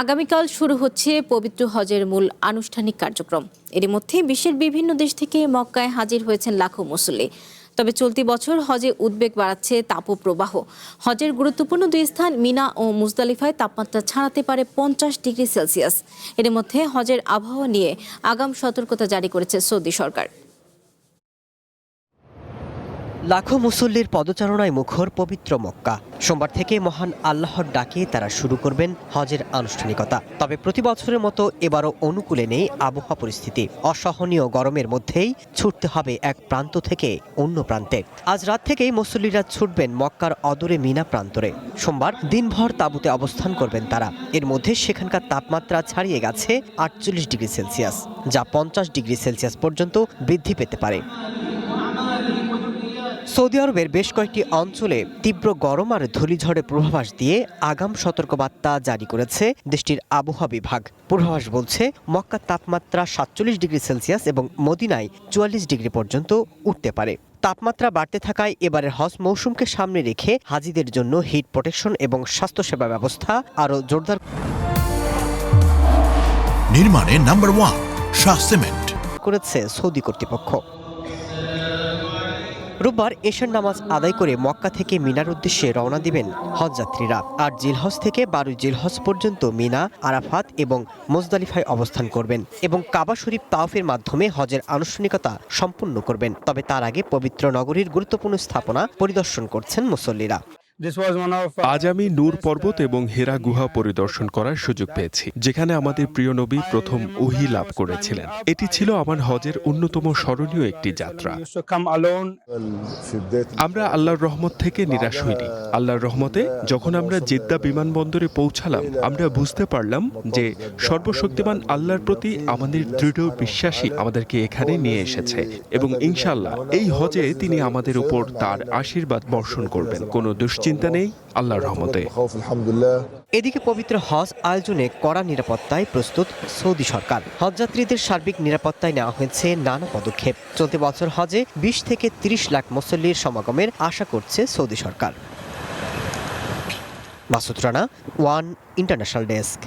আগামীকাল শুরু হচ্ছে পবিত্র হজের মূল আনুষ্ঠানিক কার্যক্রম। এর মধ্যে বিশ্বের বিভিন্ন দেশ থেকে মক্কায় হাজির হয়েছেন লাখো মুসল্লি। তবে চলতি বছর হজে উদ্বেগ বাড়াচ্ছে তাপপ্রবাহ। হজের গুরুত্বপূর্ণ দুই স্থান মিনা ও মুজদালিফায় তাপমাত্রা ছাড়াতে পারে 50 ডিগ্রি সেলসিয়াস। এর মধ্যে হজের আবহাওয়া নিয়ে আগাম সতর্কতা জারি করেছে সৌদি সরকার। লাখো মুসল্লির পদচারণায় মুখর পবিত্র মক্কা। সোমবার থেকে মহান আল্লাহর ডাকে তারা শুরু করবেন হজের আনুষ্ঠানিকতা। তবে প্রতি বছরের মতো এবারও অনুকূলে নেই আবহাওয়া পরিস্থিতি। অসহনীয় গরমের মধ্যেই ছুটতে হবে এক প্রান্ত থেকে অন্য প্রান্তে। আজ রাত থেকেই মুসল্লিরা ছুটবেন মক্কার অদূরে মিনা প্রান্তরে। সোমবার দিনভর তাঁবুতে অবস্থান করবেন তারা। এর মধ্যে সেখানকার তাপমাত্রা ছাড়িয়ে গেছে 48 ডিগ্রি সেলসিয়াস, যা 50 ডিগ্রি সেলসিয়াস পর্যন্ত বৃদ্ধি পেতে পারে। সৌদি আরবের বেশ কয়েকটি অঞ্চলে তীব্র গরম আর ধূলিঝড়ের পূর্বাভাস দিয়ে আগাম সতর্কবার্তা জারি করেছে দেশটির আবহাওয়া বিভাগ। পূর্বাভাস বলছে মক্কার তাপমাত্রা 47 ডিগ্রি সেলসিয়াস এবং মদিনায় 44 ডিগ্রি পর্যন্ত উঠতে পারে। তাপমাত্রা বাড়তে থাকায় এবারের হজ মৌসুমকে সামনে রেখে হাজিদের জন্য হিট প্রোটেকশন এবং স্বাস্থ্যসেবা ব্যবস্থা আরও জোরদার নির্মাণে নাম্বার 1 শাহ সিমেন্ট করেছে সৌদি কর্তৃপক্ষ। রোববার এশার নামাজ আদায় করে মক্কা থেকে মিনার উদ্দেশ্যে রওনা দিবেন হজযাত্রীরা। আর জিলহজ থেকে 12 জিলহজ পর্যন্ত মিনা, আরাফাত এবং মুজদালিফায় অবস্থান করবেন এবং কাবা শরীফ তাওয়াফের মাধ্যমে হজের আনুষ্ঠানিকতা সম্পূর্ণ করবেন। তবে তার আগে পবিত্র নগরীর গুরুত্বপূর্ণ স্থাপনা পরিদর্শন করছেন মুসল্লিরা। আজ আমি নূর পর্বত এবং হেরা গুহা পরিদর্শন করার সুযোগ পেয়েছি, যেখানে আমাদের প্রিয় নবী প্রথম ওহী লাভ করেছিলেন। এটি ছিল আমার হজের অন্যতম স্মরণীয় একটি যাত্রা। আমরা আল্লাহর রহমত থেকে নিরাশ হইনি। আল্লাহর রহমতে যখন আমরা জেদ্দা বিমানবন্দরে পৌঁছালাম, আমরা বুঝতে পারলাম যে সর্বশক্তিমান আল্লাহর প্রতি আমাদের দৃঢ় বিশ্বাসী আমাদেরকে এখানে নিয়ে এসেছে এবং ইনশাআল্লাহ এই হজে তিনি আমাদের উপর তার আশীর্বাদ বর্ষণ করবেন। কোনো দুশ্চিন্তা নেই আল্লাহর রহমতে। এদিকে পবিত্র হজ আয়োজনে কড়া নিরাপত্তায় প্রস্তুত সৌদি সরকার। হজযাত্রীদের সার্বিক নিরাপত্তায় নেওয়া হয়েছে নানা পদক্ষেপ। চলতি বছর হজে 20 থেকে 30 লাখ মুসল্লির সমাগমের আশা করছে সৌদি সরকার। Masud Rana, one international desk.